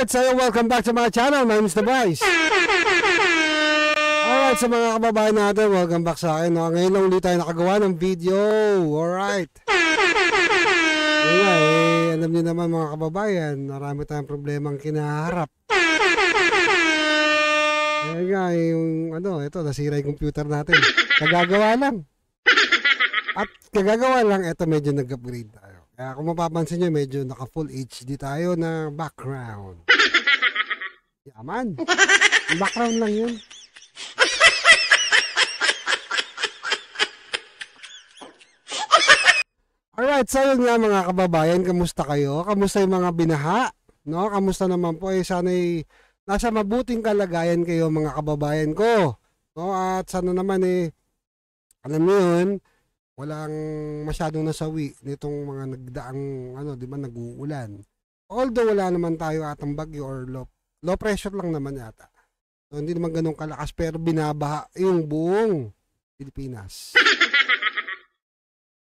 Alright, so welcome back to my channel. My name is The Vice. Alright, sa mga kababayan natin, welcome back sa akin. Ngayon lang ulit tayo nakagawa ng video. Alright. Alam niyo naman mga kababayan, marami tayong problemang kinaharap. Yung ito, nasira yung computer natin. Kagagawa lang. At kagagawa lang, ito medyo nag-upgrade tayo. Kaya kung mapapansin nyo, medyo naka full HD tayo na background. Yaman. Background lang yun. Alright, so yun nga mga kababayan, kamusta kayo? Kamusta yung mga binaha? No? Kamusta naman po? Sana'y nasa mabuting kalagayan kayo mga kababayan ko. No? At sana naman alam niyo yun, walang masyadong nasawi nitong mga nagdaang di ba, nag-uulan. Although wala naman tayo atang bagyo or low pressure lang naman yata. So hindi naman ganun kalakas pero binabaha yung buong Pilipinas.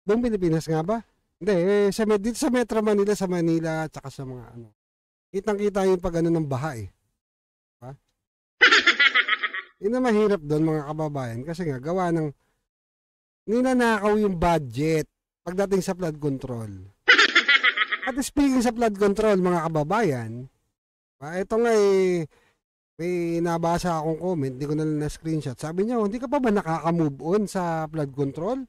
Buong Pilipinas nga ba? Hindi, dito sa Metro Manila, sa Manila, at saka sa mga kitang-kita yung pag ng baha Ha? Yun na mahirap doon mga kababayan kasi nga gawa ng ninanakaw yung budget pagdating sa flood control. At speaking sa flood control mga kababayan, ito nga may nabasa akong comment, hindi ko na lang na-screenshot. Sabi niya, hindi ka pa ba nakaka-move on sa flood control?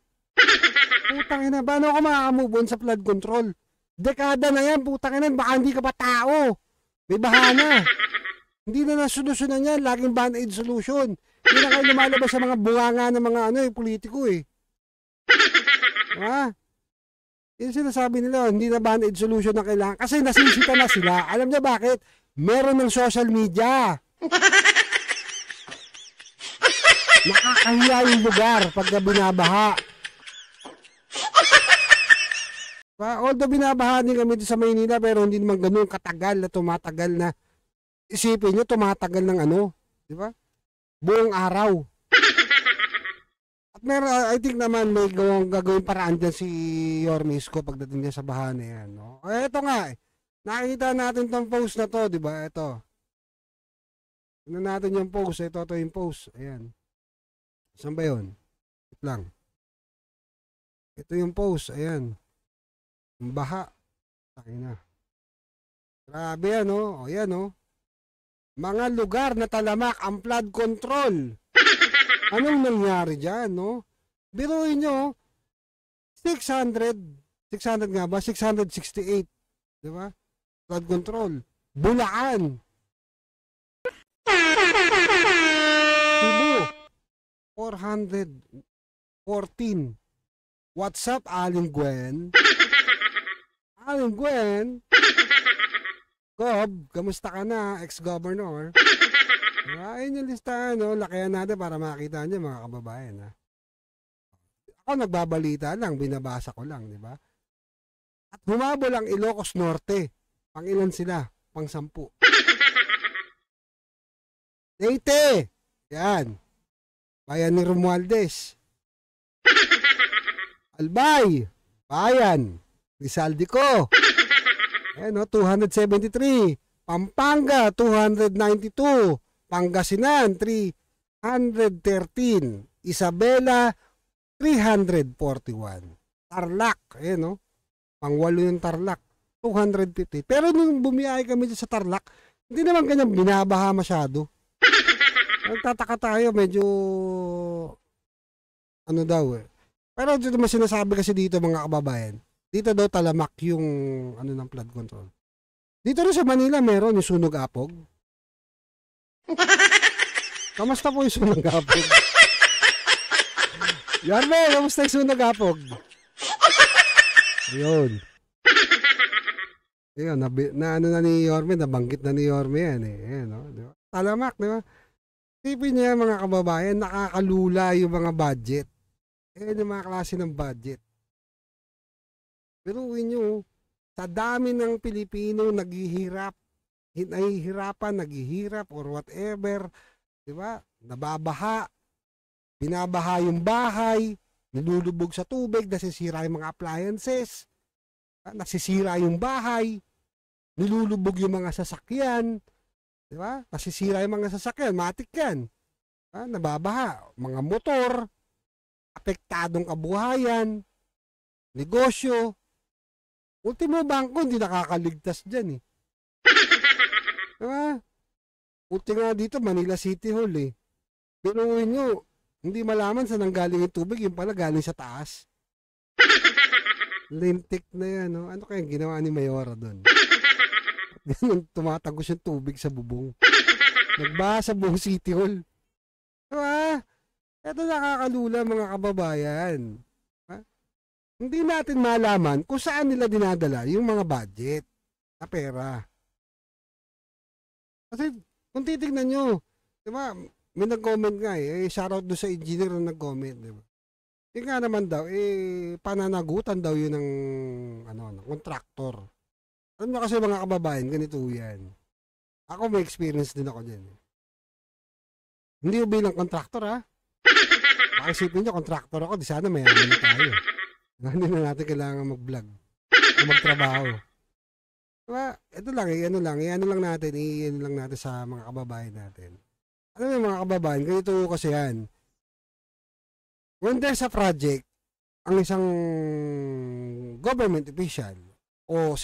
Putang ina, paano ako makaka-move on sa flood control? Dekada na yan, putang ina, baka hindi ka pa tao. May bahana. Hindi na nasolusyonan yan, laging band-aid solution. Hindi na kayo lumalabas sa mga bunganga ng mga politiko Yung sinasabi nila, hindi na band-aid solution na kailangan. Kasi nasisita na sila. Alam niya bakit? Meron ng social media. Nakakahiya yung lugar pagka binabaha. Although binabaha din kami sa Maynila, pero hindi naman ganun katagal na tumatagal na. Isipin nyo, tumatagal ng di ba? Buong araw. At meron, I think naman may gagawin paraan dyan si Yormis ko pagdating niya sa baha na yan. No? Ito nga, nakikita natin tong post na to, di ba? Ito. Tignan natin yung post. Ito yung post. Ayan. Saan ba yun? Ito lang. Ito yung post. Ayan. Yung baha. Taki na. Grabe yan, O yan, mga lugar na talamak ang flood control. Anong nangyari dyan, Biruin nyo, 600 nga ba? 668. Di ba? Flood control. Bulacan. Cebu. 414. What's up, Aling Gwen? Aling Gwen? Gob, kamusta ka na, ex-governor? Ayun yung listahan, lakihan natin para makita niyo mga kababayan. Ako nagbabalita lang, binabasa ko lang, di ba? At humabol ang Ilocos Norte. Pang ilan sila? Pang 10. Leyte! Yan. Bayan ni Romualdez. Albay! Bayan. Rizaldico. Ayan, 273. Pampanga, 292. Pangasinan, 313. Isabela, 341. Tarlac, pang-8 yung Tarlac, 250. Pero nung bumiyahe kami sa Tarlac, hindi naman ganyan binabaha masyado. Nagtataka tayo, medyo Pero dito naman sinasabi kasi dito mga kababayan, dito daw talamak yung ng flood control. Dito rin sa Manila meron yung Sunog Apog. Kamusta po yung Sunog Apog? Yarme, kamusta yung Sunog Apog? Ayun. Ayun, na ni Yorme, nabanggit na ni Yorme yan di ba? Talamak, di ba? Tipin niya mga kababayan, nakakalula yung mga budget. Yung mga klase ng budget. Pero nyo, sa dami ng Pilipino naghihirap or whatever, di ba? Nababaha, binabaha yung bahay, nilulubog sa tubig, nasisira yung mga appliances, nasisira yung bahay, nilulubog yung mga sasakyan, di ba? Nasisira yung mga sasakyan, matik yan. Nababaha, mga motor, apektadong kabuhayan, negosyo. Ultimo bangko, hindi nakakaligtas dyan eh. Diba? Ulti nga dito, Manila City Hall eh. Biruin nyo, hindi malaman saan nanggaling yung tubig, yung pala galing sa taas. Lintik na yan, no? Ano kaya ginawa ni Mayora doon? Ganun, tumatagos yung tubig sa bubong. Nagbaha sa buong City Hall. Diba? Ito nakakalula mga kababayan. Hindi natin malaman kung saan nila dinadala yung mga budget na pera. Kasi kung titignan nyo, di ba, may nag-comment nga shoutout doon sa engineer na nag-comment, di ba? Yung nga naman daw, pananagutan daw yun ng, ng kontraktor. Alam nyo kasi mga kababayan, ganito yan. Ako may experience din ako dyan. Hindi ko bilang kontraktor ha. Baka isipin nyo, kontraktor ako, di sana mayaman na tayo. Hindi na natin kailangan mag-vlog o magtrabaho. Diba? Ito lang, ano lang natin sa mga kababayan natin. Alam mo mga kababayan, ganito kasi yan. When there's a project, ang isang government official o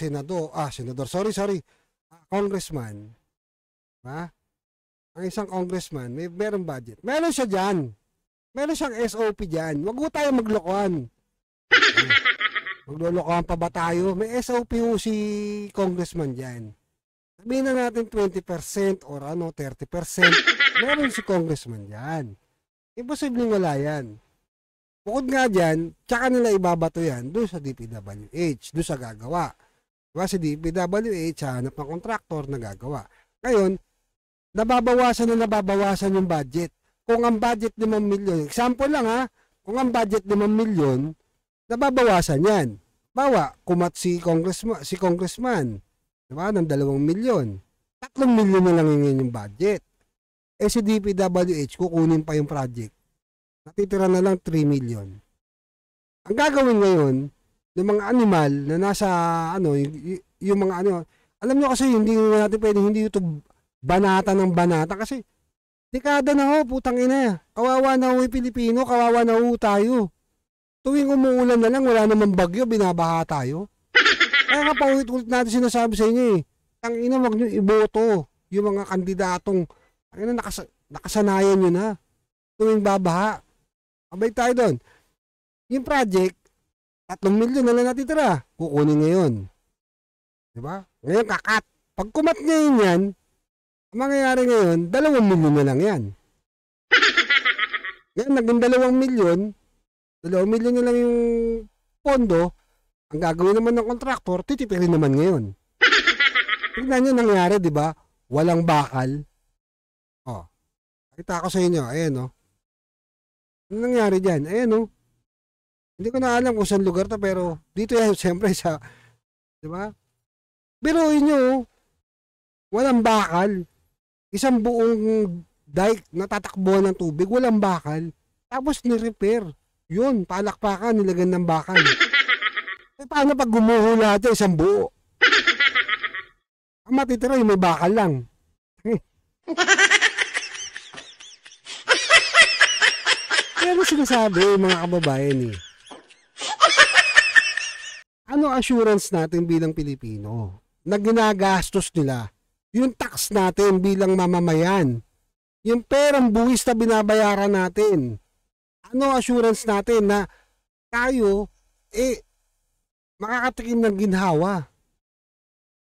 congressman, diba? Ang isang congressman, merong budget. Meron siya dyan. Meron siyang SOP dyan. Huwag mo tayo maglokohan. Maglolokohan pa ba tayo? May SOP ho si congressman dyan. Sabihin na natin 20% or 30%. Meron si congressman dyan. Imposibleng wala yan. Bukod nga dyan, tsaka nila ibabato yan doon sa DPWH, doon sa gagawa. Diba si DPWH, hanap ng kontraktor na gagawa. Ngayon, nababawasan yung budget. Kung ang budget 5 milyon, example lang ha, kung ang budget 5 milyon, nababawasan yan. Bawa, kumat si congressman, diba, ng 2 milyon. 3 milyon na lang yung budget. Si DPWH, kukunin pa yung project. Natitira na lang 3 milyon. Ang gagawin ngayon, yung mga animal na nasa, yung mga alam nyo kasi, hindi natin pwedeng hindi ito banata ng banata kasi, dekada na ho, putang ina. Kawawa na ho yung Pilipino, kawawa na ho tayo. Tuwing umuulan na lang, wala namang bagyo, binabaha tayo. Kaya nga paulit-ulit natin sinasabi sa inyo eh. Ang ina, wag nyo iboto yung mga kandidatong nakasanayan nyo na. Tuwing babaha. Abay tayo doon. Yung project, 3 milyon na lang natitira. Kukunin ngayon. Diba? Ngayon kakat. Pag kumat ngayon yan, ang mangyayari ngayon, 2 milyon na lang yan. Yan, naging 2 milyon. 2 milyon na lang yung pondo, ang gagawin naman ng kontraktor, titipirin naman ngayon. Tignan nyo nangyari, di ba? Walang bakal. Kita ko sa inyo, ayan Ano nangyari dyan? Ayan Hindi ko na alam kung saan lugar to, pero dito yan, siyempre sa, di ba? Biruin nyo, walang bakal. Isang buong dike na tatakbuhan ng tubig, walang bakal. Tapos ni-repair. Yun, palakpakan, nilagyan ng bakal. Paano pag gumuho lahat isang buo? Ang matitira yung may bakal lang. Pero sinasabi mga kababayan ano assurance natin bilang Pilipino na ginagastos nila yung tax natin bilang mamamayan, yung perang buwis na binabayaran natin? Ano assurance natin na tayo makakatikim ng ginhawa?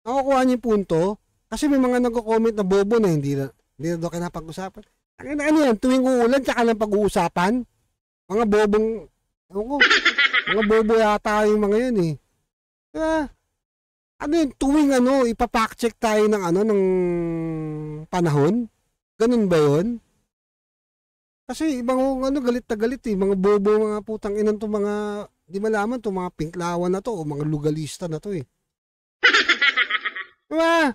Nakukuha niyo yung punto? Kasi may mga nagko-comment na bobo na hindi na daw kinapag-usapan. Ano yan? Tuwing uulan, tsaka lang pag-uusapan? Mga bobong, mga bobo yata yung mga yun eh. Ano yun? Tuwing ipapack-check tayo ng panahon? Ganun ba yun? Kasi ibang galit na galit eh. Mga bobo, mga putang inan to, mga, di malaman to, mga pinklawan na to, o mga lugalista na to eh. Diba?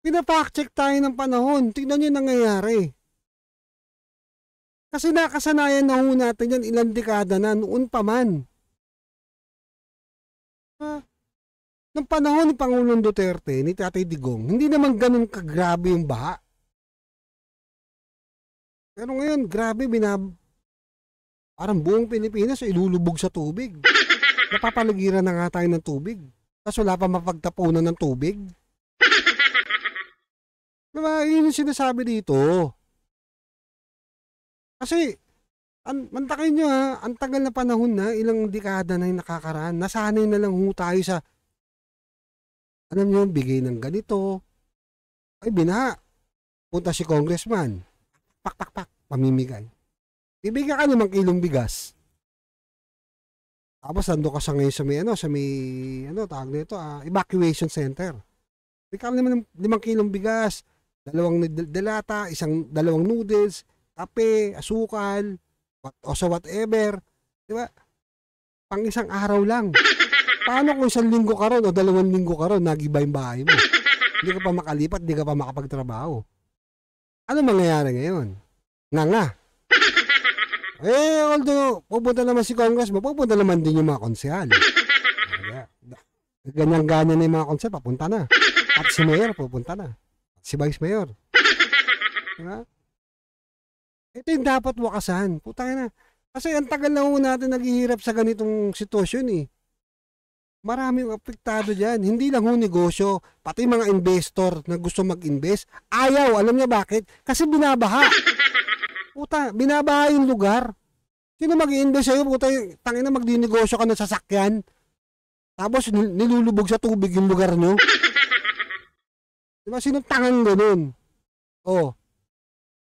Pinapack-check tayo ng panahon. Tignan nyo yung nangyayari. Kasi nakasanayan na ho natin yan ilang dekada na, noon pa man. Nung panahon ni Pangulong Duterte, ni Tatay Digong, hindi naman ganun kagrabe yung baha. Pero ngayon, grabe, parang buong Pilipinas ilulubog sa tubig. Napapaligiran na nga tayo ng tubig. Tapos wala pa mapagtapunan ng tubig. Diba, yun yung sinasabi dito. Kasi, mantakin nyo ha, ang tagal na panahon na, ilang dekada na yung nakakaraan. Nasanay na lang ho tayo sa, alam nyo, bigay ng ganito. Ay, binaha. Punta si congressman. Pak, pamimigay. Bibigyan ka ng kilong bigas. Tapos nando ka sa ngayon sa may tawag nito, evacuation center. Bigyan ka naman ng 5 kilong bigas, 2 delata, 2 noodles, kape, asukal, o sa whatever. Di ba? Pang isang araw lang. Paano kung 1 linggo ka ron o 2 linggo ka ron, nagiba yung bahay mo? Hindi ka pa makalipat, hindi ka pa makapagtrabaho. Ano mangyayari ngayon? Nga. Although, pupunta naman si Congressman, pupunta naman din yung mga konsehal. Ganyan-ganyan na yung mga konsehal, papunta na. At si Mayor, pupunta na. At si Vice Mayor. Diba? Ito yung dapat wakasan. Putang na. Kasi ang tagal na ho natin naghihirap sa ganitong sitwasyon eh. Maraming apektado dyan. Hindi lang ho negosyo, pati mga investor na gusto mag-invest. Ayaw, alam niya bakit? Kasi binabaha. Puta, binabaha yung lugar. Sino mag-i-invest sa'yo? Puta, tangina magdinegosyo ka ng sasakyan. Tapos nilulubog sa tubig yung lugar nyo. Diba? Sino tangang ganun? Oh.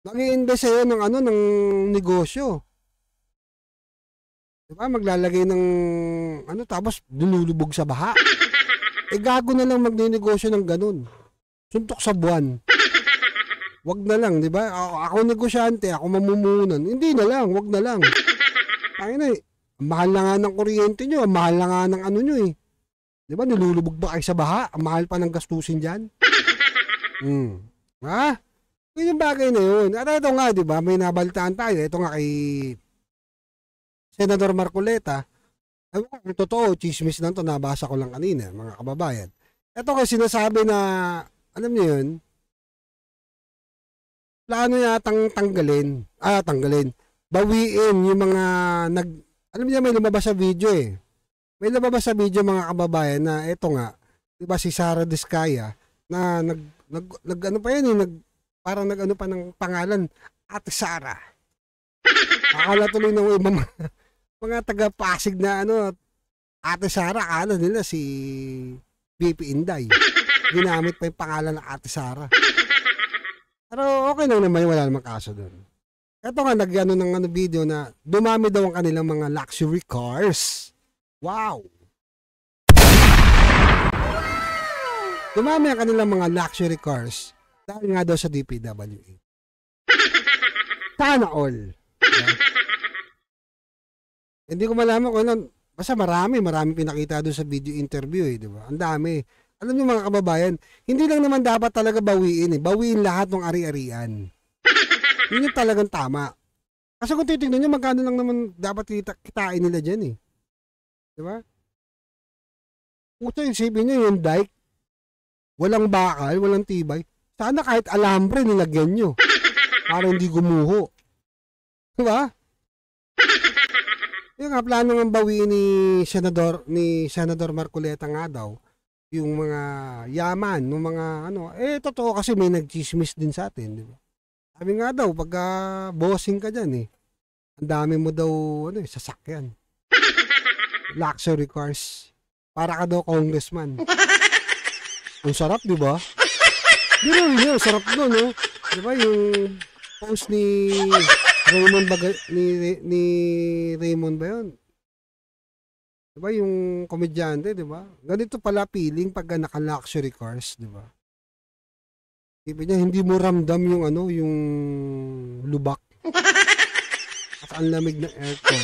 Mag-i-invest sa'yo ng ng negosyo. Diba? Maglalagay ng tapos nilulubog sa baha. Gago na lang magdinegosyo ng ganun. Suntok sa buwan. Wag na lang, di ba? Ako negosyante, ako mamumunan. Hindi na lang, wag na lang. Ay na ang mahal na nga ng kuryente nyo, ang mahal na nga ng nyo eh. Di ba, nilulubog ba kayo sa baha? Ang mahal pa ng gastusin dyan. Ha? Yun yung bagay na yun. At ito nga, di ba, may nabalitaan tayo. Ito nga kay Senador Marcoleta. Ay, totoo, chismis lang to, nabasa ko lang kanina, mga kababayan. Ito kasi sinasabi na, alam niyo yun, plano yatang tanggalin, bawiin yung mga alam niya may lumabas sa video eh. May lumabas sa video mga kababayan na eto nga, 'di ba si Sara Diskaya na pa yan parang pa ng pangalan Ate Sara. Akala tuloy ng mga taga-Pasig na Ate Sara, akala nila si BP Inday. Ginamit pa yung pangalan ng Ate Sara. Pero okay lang naman, wala namang kaso doon. Ito nga, ng video na dumami daw ang kanilang mga luxury cars. Wow! Dumami ang kanilang mga luxury cars dahil nga daw sa DPWH. Sana all. Hindi ko malaman kung ano, basta marami pinakita doon sa video interview eh, di ba? Ang dami. Alam niyo mga kababayan, hindi lang naman dapat talaga bawiin eh. Bawiin lahat ng ari-arian. Yun yung talagang tama. Kasi kung titignan nyo, magkano lang naman dapat kitain nila dyan eh. Diba? Puto, isipin nyo yung dike. Walang bakal, walang tibay. Sana kahit alambre nilagyan nyo. Para hindi gumuho. Diba? Yung nga, plano ng bawiin ni Senador Marcoleta nga daw, yung mga yaman, yung mga totoo kasi may nagchismis din sa atin, di ba? Sabi nga daw, pagka bossing ka dyan eh, ang dami mo daw, sasakyan. Luxury cars. Para ka daw congressman. Ang sarap, di ba? Di rin yun, sarap doon, no? Di ba, yung post ni Raymond ba yun? Diba yung komedyante, diba? Ganito pala feeling pagka naka-luxury cars, diba? Ibig niya, hindi mo ramdam yung yung lubak. At ang lamig ng aircon.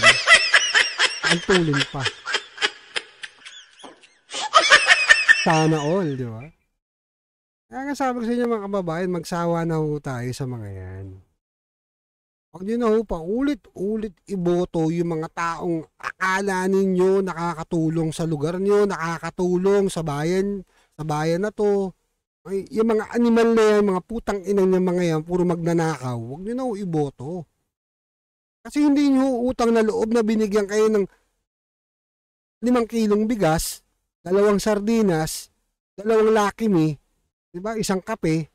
Ang tulin pa. Sana all, diba? Kaya nga sabi ko sa inyo mga kababayan, magsawa na ho tayo sa mga yan. Huwag nyo na ho pa ulit-ulit iboto yung mga taong akala ninyo nakakatulong sa lugar nyo, nakakatulong sa bayan na to. Ay, yung mga animal na yan, mga putang inang yung mga yan, puro magnanakaw, huwag nyo na ho iboto. Kasi hindi nyo utang na loob na binigyan kayo ng 5 kilong bigas, 2 sardinas, 2 Lucky Me, diba? Isang kape,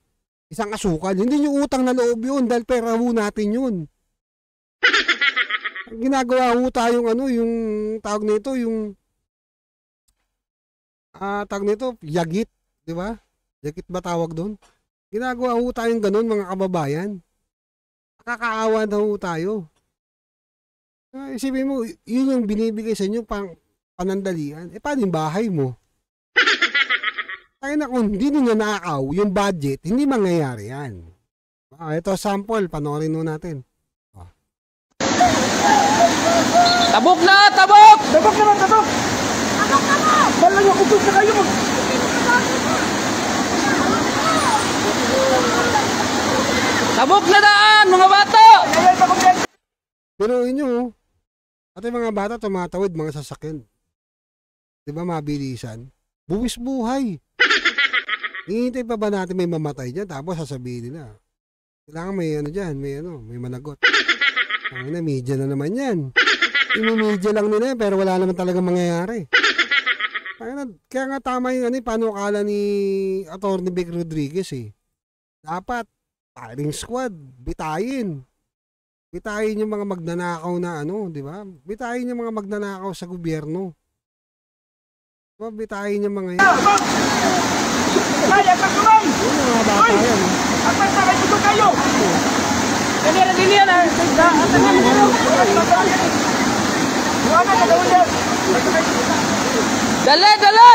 isang asukal. Hindi nyo utang na loob yun dahil pera ho natin yun. Ginagawa ho tayong yung tawag nito, tawag nito, yagit, di ba? Yagit ba tawag doon? Ginagawa ho tayong ganun, mga kababayan. Nakakaawa na ho tayo. Isipin mo, yun yung binibigay sa inyo pang panandalian. Paano yung bahay mo? Kaya na kung hindi nyo nakakaw yung budget, hindi mangyayari yan. Ito sample, panoorin mo natin. Tabok na! Tabok! Tabok naman, tabok! Tabok naman! Balang yung kupos na kayo! Tabok na daan, mga bata! Pero inyo, at yung mga bata tumatawid, mga sasakyan. Diba mabilisan? Buwis buhay. Hihintay pa ba natin may mamatay dyan? Tapos sasabihin nila, kailangan may dyan, may managot. Ang media na naman yan. Media lang nila pero wala naman talaga mangyayari. Kaya nga tama yung panukala ni Atty. Vic Rodriguez Dapat, firing squad, bitayin. Bitayin yung mga magnanakaw na di ba? Bitayin yung mga magnanakaw sa gobyerno. Diba? Bitayin yung mga yan. Kaya, pagkumay! Yung mga bata yan. Ang pagkakay dito kayo! Dili yan, Atangan nyo! Buwan na, gagawin yan! Dali! Dali!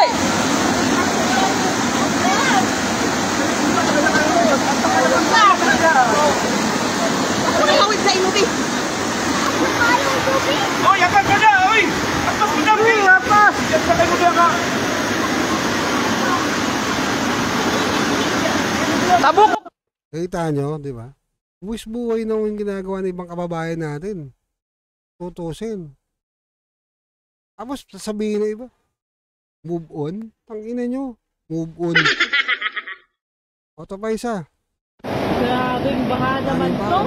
Kumawid sa inubi. Oy, atas ka na! Oy! Atas ka na! Uy, atas! Yan sa kayo diyan ka! Tabok! Kita nyo, di ba? Buwis buhay na yung ginagawa ng ibang kababayan natin. Tutusin. Tapos sasabihin na iba, move on? Tangina nyo, move on. O ito pa isa. Grabing baha naman to.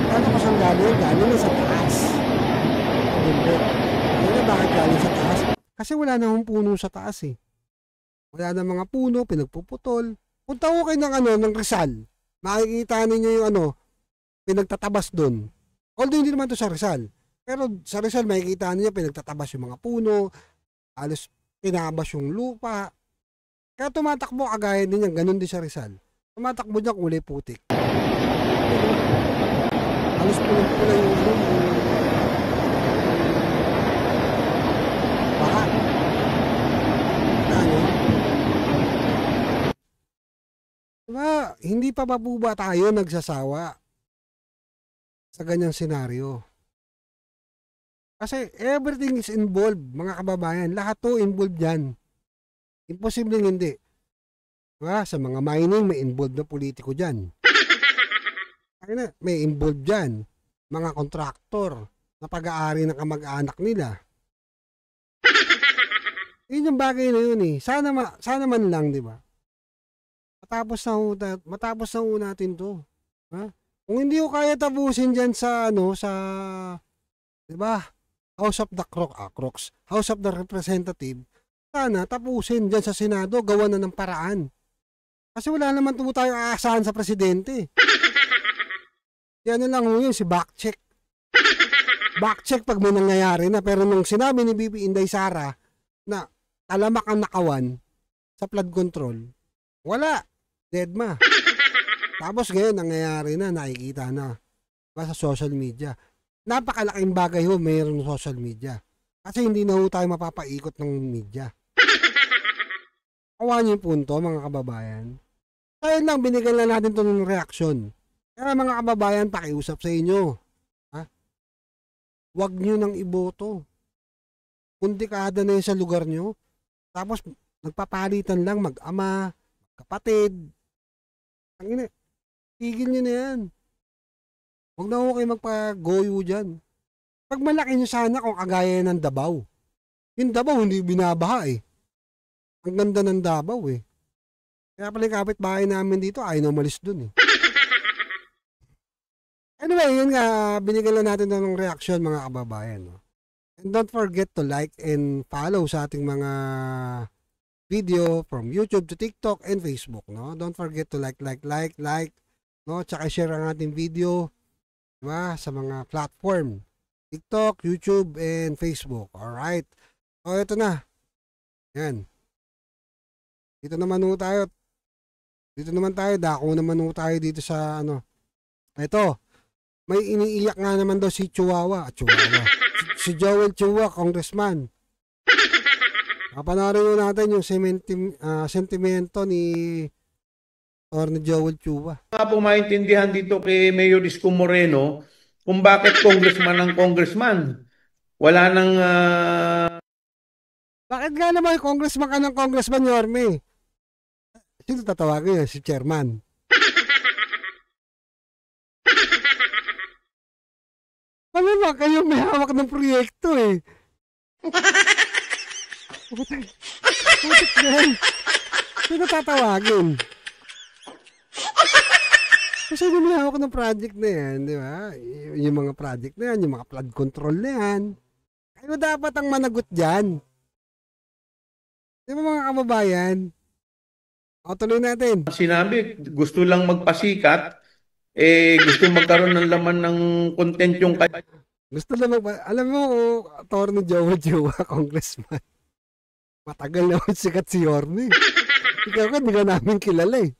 Ano pa siyang galing? Galing na sa taas. Hindi. Ano na bakit galing sa taas? Kasi wala na hong puno sa taas Wala na mga puno, pinagpuputol. Punta ko kayo ng Rizal. Makikita ninyo yung pinagtatabas doon. Although hindi naman to sa Rizal. Pero sa Rizal makikita ninyo pinagtatabas yung mga puno. Halos pinabas yung lupa. Kaya tumatakbo kagaya din yan. Ganun din sa Rizal. Tumatakbo dyan kulay putik. Halos pulang-pula yung baka. Diba, hindi pa ba tayo nagsasawa sa ganyang senaryo? Kasi everything is involved, mga kababayan. Lahat to involved yan. Imposibleng hindi. Diba? Sa mga mining, may involved na politiko dyan. May involved dyan. Mga kontraktor na pag-aari ng kamag-anak nila. Yun yung bagay na yun Sana man lang, di ba? Matapos na ho natin to. Ha? Kung hindi ko kaya tapusin dyan sa di ba? House of the Crocs. House of the Representative. Sana tapusin dyan sa Senado, gawa na ng paraan. Kasi wala naman po tayo aasahan sa presidente. Yan na lang yun, si backcheck. Backcheck pag may nangyayari na. Pero nung sinabi ni Bibi Inday Sara na talamak ang nakawan sa flood control, wala. Deadma. Tapos ngayon, nangyayari na, nakikita na. Sa social media. Napakalaking bagay mayroon ng social media. Kasi hindi na tayo mapapaikot ng media. Kawa niyo yung punto, mga kababayan. Kaya lang, binigyan lang natin ito ng reaksyon. Kaya mga kababayan, pakiusap sa inyo. Huwag nyo nang iboto. Kung dekada na yun sa lugar nyo, tapos nagpapalitan lang mag-ama, kapatid. Tigil nyo na yan. Huwag na ho kayo magpagoyo dyan. Pag malaki nyo sana kung kagaya ng Davao. Yung Davao, hindi binabaha eh. Ang ganda ng Davao eh. Kaya pala yung kapitbahay namin dito, ayaw na umalis dun eh. Anyway, yun nga, binigyan lang natin ng reaction mga kababayan. No? And don't forget to like and follow sa ating mga video from YouTube to TikTok and Facebook. No? Don't forget to like. No? Tsaka share ang ating video, diba? Sa mga platform. TikTok, YouTube, and Facebook. Alright. O, ito na. Yan. Dito naman tayo. Dako naman tayo dito sa ano. Ito. May iniiyak nga naman daw si Chihuahua. Si Joel Chua, congressman. Kapanarin natin yung sentimento ni Joel Chua. Nga po maintindihan dito kay Mayor Isko Moreno kung bakit congressman ng congressman. Wala nang... Bakit nga naman congressman ka ng congressman, Yorme? Sino tatawagin yun? Si chairman. Ano ba? Kayo may hawak ng proyekto eh. Putik yan. Sino tatawagin? Kasi may hawak ng project na yan, di ba? Yung mga project na yan, yung mga flood control na yan. Kayo dapat ang managot dyan. Di ba mga kababayan? O, tuloy natin. Sinabi, gusto lang magpasikat, gusto magkaroon ng laman ng content yung... Gusto lang alam mo, Atty. Joel Chua, congressman. Matagal na sikat si Yorme. Ikaw ka, hindi ka namin kilala eh.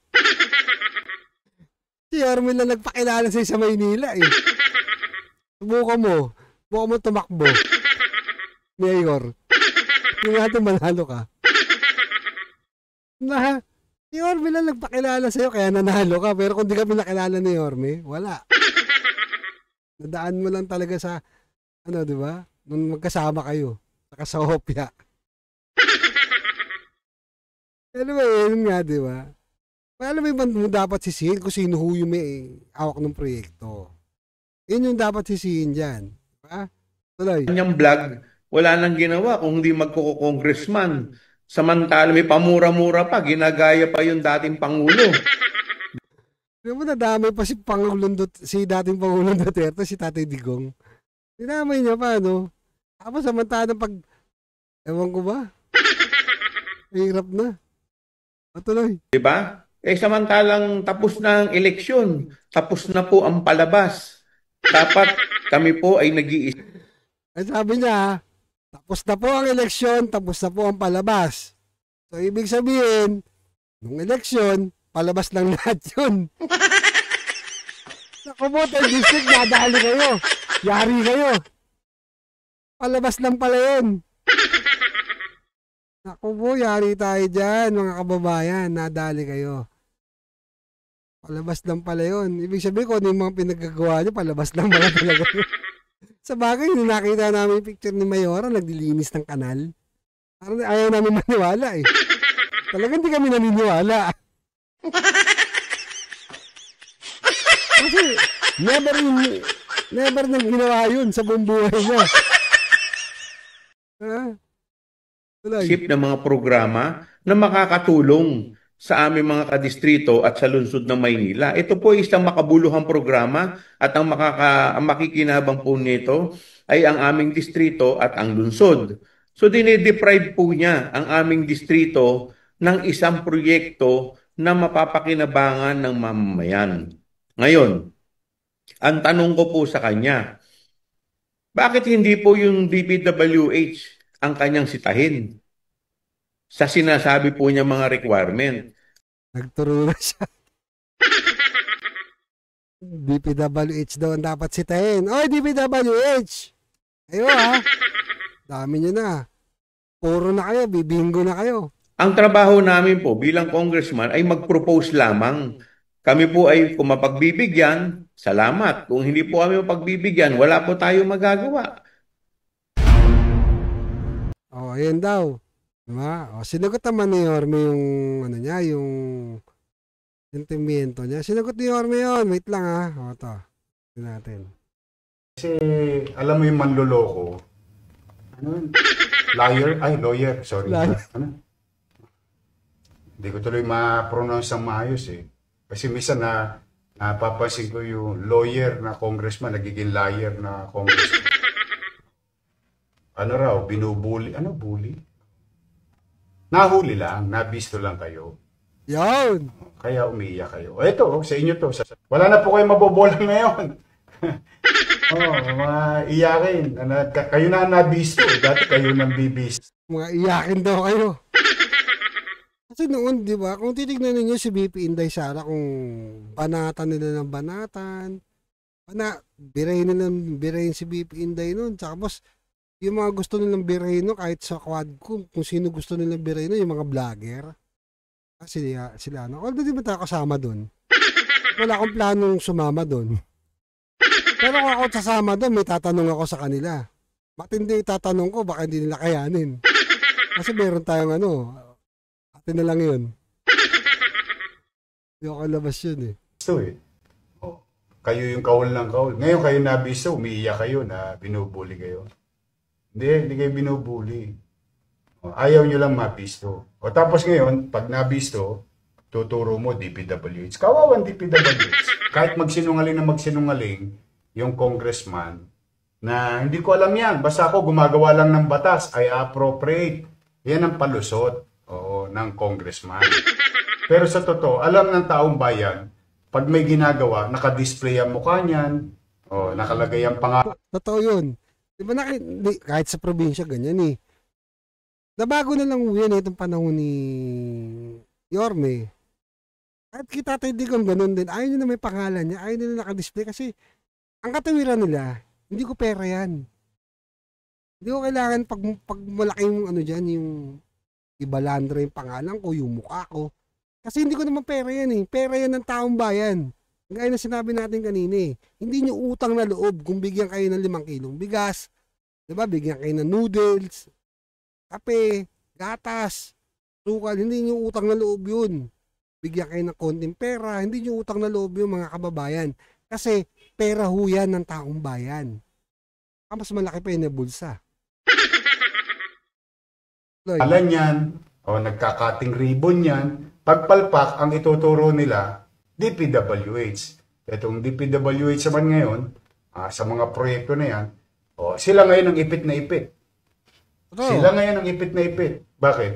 Si Yorme lang nagpakilala sa Maynila eh. Subukan mo tumakbo. Mayor. Yung natin manalo ka. Si Yorme lang nagpakilala sa'yo kaya nanalo ka. Pero kung di ka pinakilala ni Yorme, wala. Nadaan mo lang talaga sa, ano, di ba? Nung magkasama kayo. Sa Hopia. Ano ba yun nga, di ba? Alam mo dapat sisihin kung sino yung may hawak ng proyekto. Yun yung dapat sisihin dyan. Diba? Tuloy. Kanyang vlog, wala nang ginawa kung hindi magko-congressman. Samantala may pamura-mura pa, ginagaya pa yung dating Pangulo. Alam mo, nadamay pa si dating Pangulong Duterte, si Tatay Digong. Dinamay niya pa, no? Tapos samantalang ewan ko ba? Hirap na. Patuloy. Diba? Samantalang tapos na ang eleksyon, tapos na po ang palabas. Dapat kami po ay nag-iisip. Ay sabi niya, tapos na po ang eleksyon, tapos na po ang palabas. So, ibig sabihin, nung eleksyon, palabas lang lahat yun. Sa Kumote District, nadali kayo. Yari kayo. Palabas lang pala yun. Naku po, yari tayo dyan, mga kababayan. Nadali kayo. Palabas lang pala yun. Ibig sabihin ko, yung mga pinagagawa nyo, palabas lang pala talaga yun. Sa bagay, nakita namin yung picture ni Mayora, naglilinis ng kanal. Parang ayaw namin maniwala eh. Talagang hindi kami naniniwala. Kasi never nang ginawa yun sa buong buhay niya. Isip ng mga programa na makakatulong sa aming mga kadistrito at sa lungsod ng Maynila. Ito po ay isang makabuluhang programa at ang makikinabang po nito ay ang aming distrito at ang lungsod. So dinedeprive po niya ang aming distrito ng isang proyekto na mapapakinabangan ng mamamayan. Ngayon, ang tanong ko po sa kanya, bakit hindi po yung DPWH ang kanyang sitahin sa sinasabi po niya mga requirement? Nagturo na siya. DPWH daw ang dapat sitahin. Oy, DPWH! Ayo ha. Dami nyo na. Puro na kayo, bibingo na kayo. Ang trabaho namin po bilang congressman ay mag-propose lamang. Kami po ay kung mapagbibigyan, salamat. Kung hindi po kami mapagbibigyan, wala po tayo magagawa. Oh, ayun daw. Diba? O, sinagot naman ni Yorme yung, ano niya, yung sentimento niya. Sinagot ni Yorme yun. Wait lang ha. O, ito. Tingnan natin. Kasi alam mo yung manloloko. Ano yun? Liar? Ay, lawyer. Sorry. Liar. Ano? Hindi ko tuloy ma-pronounce ang maayos eh. Kasi minsan napapansin ko yung lawyer na congressman, nagiging liar na congressman. Ano raw, binubuli. Ano, bully? Nahuli lang, nabisto lang kayo. Yan! Kaya umiiyak kayo. O ito, sa inyo to. Wala na po kayo mabobolang ngayon. Maiyakin. Kayo na nabisto. Dati kayo nang bibisto. Mga iyakin daw kayo. Kasi noon, di ba, kung titignan ninyo si BP Inday Sara, kung banatan nila ng banatan, birayin si BP Inday noon. Tsaka boss, yung mga gusto nilang birayin no, kahit sa Quadcom, kung sino gusto nilang birayin no, yung mga vlogger. Sila ano. Although di ba tayo kasama doon? Wala akong planong sumama doon. Pero kung ako sasama doon, may tatanong ako sa kanila. Matindi tatanong ko, baka hindi nila kayanin. Kasi meron tayong ano, atin na lang yun. Hindi ako labas yun eh. Gusto eh. Oh, kayo yung kaul ng kaul. Ngayon kayo nabisto, umiiyak kayo na binubuli kayo. Hindi kayo binubuli. O, ayaw nyo lang mabisto. O tapos ngayon, pag nabisto, tuturo mo DPWH. Kawawan DPWH. Kahit magsinungaling, yung congressman, na hindi ko alam yan. Basta ako gumagawa lang ng batas, ay appropriate. Yan ang palusot ng congressman. Pero sa totoo, alam ng taong bayan, pag may ginagawa, nakadisplay ang mukha niyan, nakalagay ang pangalan. Totoo yun. Diba kahit sa probinsya, ganyan eh. Nabago na lang yan itong panahon ni Yorme. Kahit kita tayo di kung ganun din, ayaw nyo na may pangalan niya, ayaw nila nakadisplay kasi ang katawiran nila, hindi ko pera yan. Hindi ko kailangan pag malaki yung ano dyan, yung ibalandra yung pangalan ko, yung mukha ko. Kasi hindi ko naman pera yan eh. Pera yan ng taong bayan. Gaya na sinabi natin kanina eh. Hindi nyo utang na loob kung bigyan kayo ng 5 kilong bigas. Diba? Bigyan kayo ng noodles, kape, gatas, sukal. Hindi nyo utang na loob yun. Bigyan kayo ng konting pera. Hindi nyo utang na loob yun mga kababayan. Kasi pera ho yan ng taong bayan. Mas malaki pa yun na bulsa. Alam yan, nagkakating ribbon yan. Pagpalpak, ang ituturo nila, DPWH. Itong DPWH naman ngayon, sa mga proyekto na yan, sila ngayon ang ipit na ipit. Sila ngayon ang ipit na ipit. Bakit?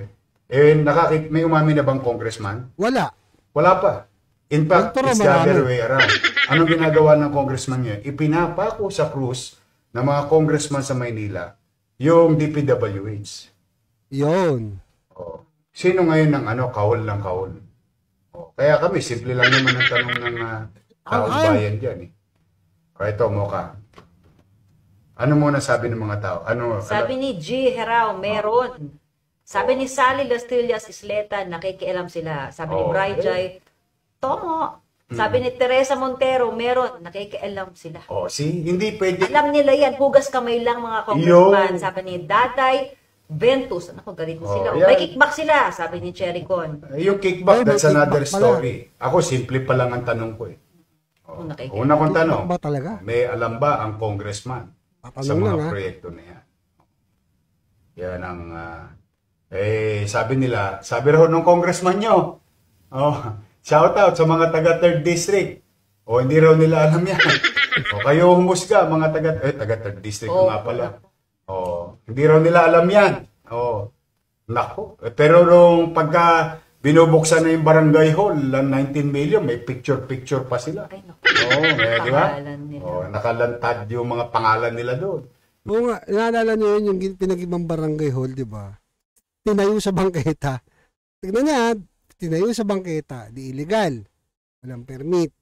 May umami na bang congressman? Wala. Wala pa. In fact, it's the other way around. Anong ginagawa ng congressman ngayon? Ipinapako sa krus ng mga congressman sa Maynila yung DPWH. Yun. Sino ngayon ng kahol ng kahol? Kaya kami, simple lang naman ang tanong ng taong bayan dyan eh. Ito, Mocha. Ano muna sabi ng mga tao? Sabi ni G. Herao, meron. Sabi ni Sally Lastillas Isleta, nakikialam sila. Sabi ni Bri Jai, Tomo. Sabi ni Teresa Montero, meron. Nakikialam sila. Hindi pwede. Alam nila yan, hugas kamay lang mga congressman. Sabi ni Daday Ventus, ako galit na sila. May kickback sila, sabi ni Cherry Con. Yung kickback, that's another story. Ako, simple pa lang ang tanong ko eh. Una kong tanong, may alam ba ang congressman sa mga proyekto na yan? Yan ang, sabi raw ng congressman nyo, shout out sa mga taga 3rd District. Hindi raw nila alam yan. Kayo humusga, mga taga 3rd District nga pala. Hindi raw nila alam yan. Nako. Pero nung pagka binubuksan na yung barangay hall, 19 million, may picture-picture pa sila. Ay, naku. Di ba? Nakalantad yung mga pangalan nila doon. Oo nga, naalala nyo yun, yung pinag-ibang barangay hall, di ba? Tinayo sa bangketa. Tignan niya, tinayo sa bangketa, di illegal. Walang permit.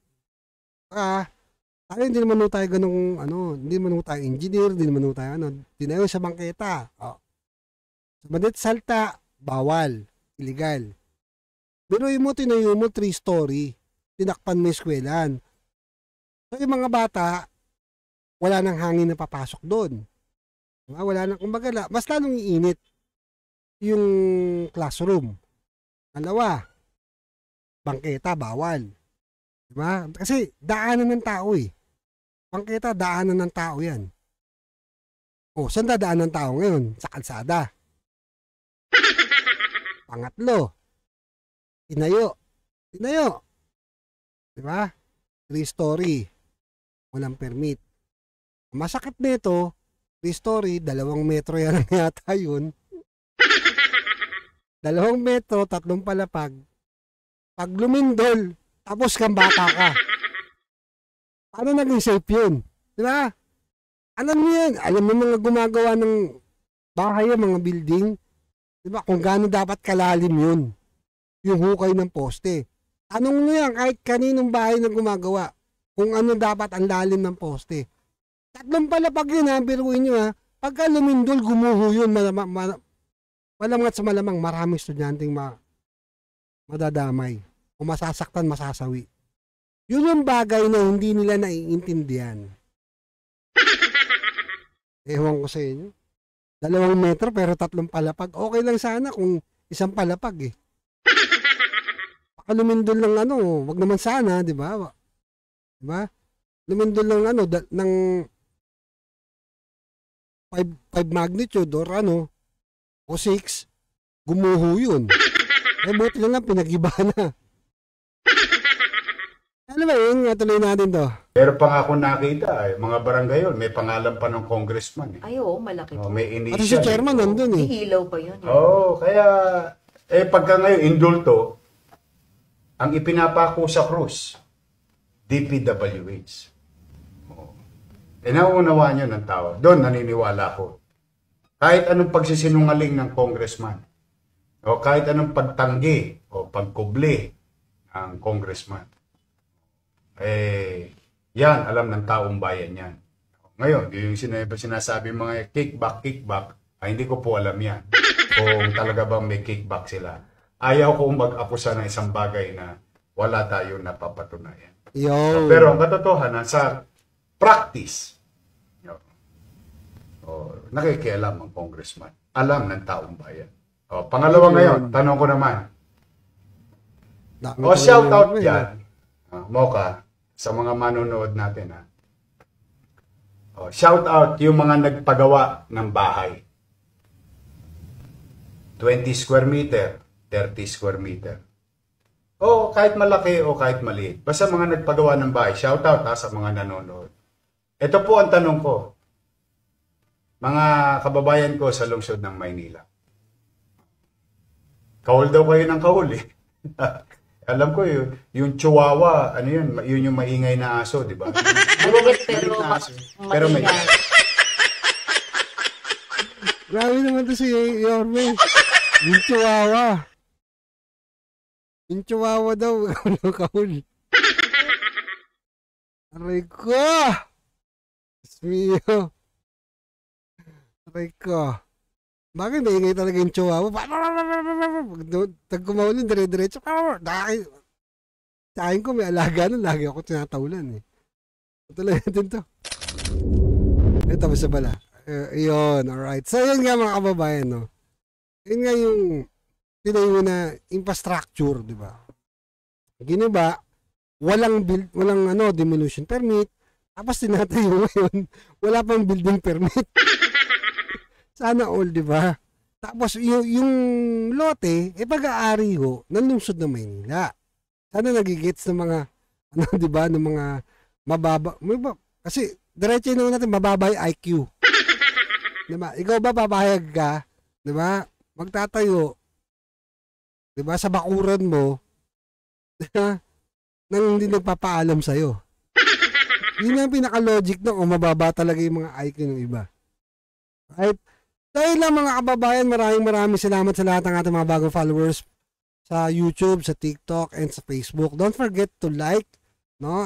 Tayo hindi naman tayo ganung hindi naman tayo engineer, hindi naman tayo tinayo sa bangketa. Sa Manit Salta, bawal, illegal. Pero tinayo mo 3-story, tinakpan mo eskwelahan. So yung mga bata, wala nang hangin na papasok doon. Wala nang, kumbaga, mas lalong iinit yung classroom. Dalawa, bangketa, bawal. Diba? Kasi daanan ng tao eh. Pangketa, daanan ng tao yan. O, saan dadaan ng tao ngayon? Sa kalsada. Pangatlo, tinayo. Diba? 3-story. Walang permit. Masakit nito, 3-story, 2 metro yan yata yun. 2 metro, 3 palapag. Pag lumindol, tapos kang bata ka. Paano naging safe yun? Diba? Alam mo yan. Alam mo mga gumagawa ng bahay, mga building. Diba? Kung gaano dapat kalalim yun. Yung hukay ng poste. Tanong mo yan kahit kaninong bahay na gumagawa. Kung ano dapat ang lalim ng poste. 3 palapag yun ha. Biruin nyo ha. Pagka lumindol, gumuho yun. Malamang at sa malamang maraming estudyanteng madadamay. O masasaktan, masasawi. Yun yung bagay na hindi nila naiintindihan. Ewan ko sa inyo. 2 metro pero 3 palapag. Okay lang sana kung 1 palapag eh. Baka lumindol ng wag naman sana, di ba? Diba? Lumindol ng ng 5 magnitude or o 6, gumuho yun. Buti lang pinag-iba na. Ano ba yun? Tuloy natin to. Pero pa nga ako nakita, mga barangay yun, may pangalan pa ng congressman. Ay, oo, malaki po. May initial. At si chairman nandun eh. Hilaw pa yun. Kaya, pagka ngayon, indulto, ang ipinapako sa krus, DPWH. Nauunawaan nyo ng tao. Doon naniniwala ko. Kahit anong pagsisinungaling ng congressman, o kahit anong pagtanggi o pagkubli ng congressman, yan, alam ng taong bayan yan. Ngayon, yung sinasabi mga kickback, hindi ko po alam yan. Kung talaga bang may kickback sila. Ayaw ko mag-apusa ng isang bagay na wala tayo napapatunayan. Pero ang katotohanan, sa practice, nakikialam ang congressman. Alam ng taong bayan. Pangalawa ngayon, tanong ko naman. Shout out yan. Mocha, sa mga manonood natin. Shout out yung mga nagpagawa ng bahay. 20 square meter, 30 square meter. Kahit malaki o kahit maliit. Basta mga nagpagawa ng bahay. Shout out sa mga nanonood. Ito po ang tanong ko. Mga kababayan ko sa lungsod ng Maynila. Kahul daw kayo ng kahul eh. Alam ko yung chihuahua, yun yung maingay na aso, di ba? Pero may... Grabe naman to si Yorme. Yung chihuahua. Yung chihuahua daw, kahul. Aray ko! Mio. Aray ko. Bakit maingay talaga yung chihuahua? Pag kumahulin, dire-diretso. Sa akin ko, may alaga nun. Lagi ako tinatawlan eh. Tuloy natin to. Ito, basta pala. Yun, alright. So, yun nga mga kababayan, no? Yun nga yung tinayo na infrastructure, di ba? Giniba, walang demolition permit. Tapos tinatayo ngayon, wala pang building permit. Sana all, di ba? Tapos yung lote, pag-aari ho ng lungsod ng Maynila. Sana nagigits ng mga, di ba, ng mga mababa. Kasi, diretso naman natin, mababa yung IQ. Di ba? Ikaw ba papayag ka, di ba? Magtatayo, di ba, sa bakuran mo, nang hindi nagpapaalam sa'yo. Yun ang pinaka-logic na kung mababa talaga yung mga IQ ng iba. Right? Dahil lang mga kababayan, maraming salamat sa lahat ng ating mga bagong followers sa YouTube, sa TikTok, and sa Facebook. Don't forget to like, no?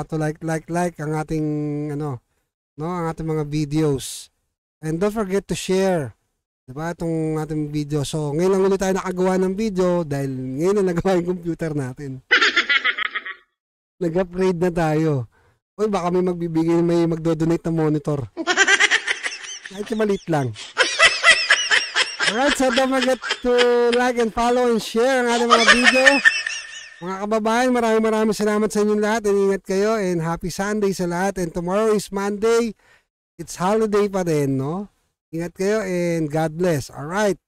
To like ang ating ang ating mga videos. And don't forget to share, 'di ba? Itong ating video. So, ngayon lang ulit tayo nakagawa ng video dahil ngayon na nagawa yung computer natin. Nag-upgrade na tayo. Uy, baka may magdo-donate na monitor. Kahit malit lang. Alright, so don't forget to like and follow and share ang ating mga video. Mga kababayan, maraming salamat sa inyong lahat. And ingat kayo and happy Sunday sa lahat. And tomorrow is Monday. It's holiday pa rin, no? Ingat kayo and God bless. Alright.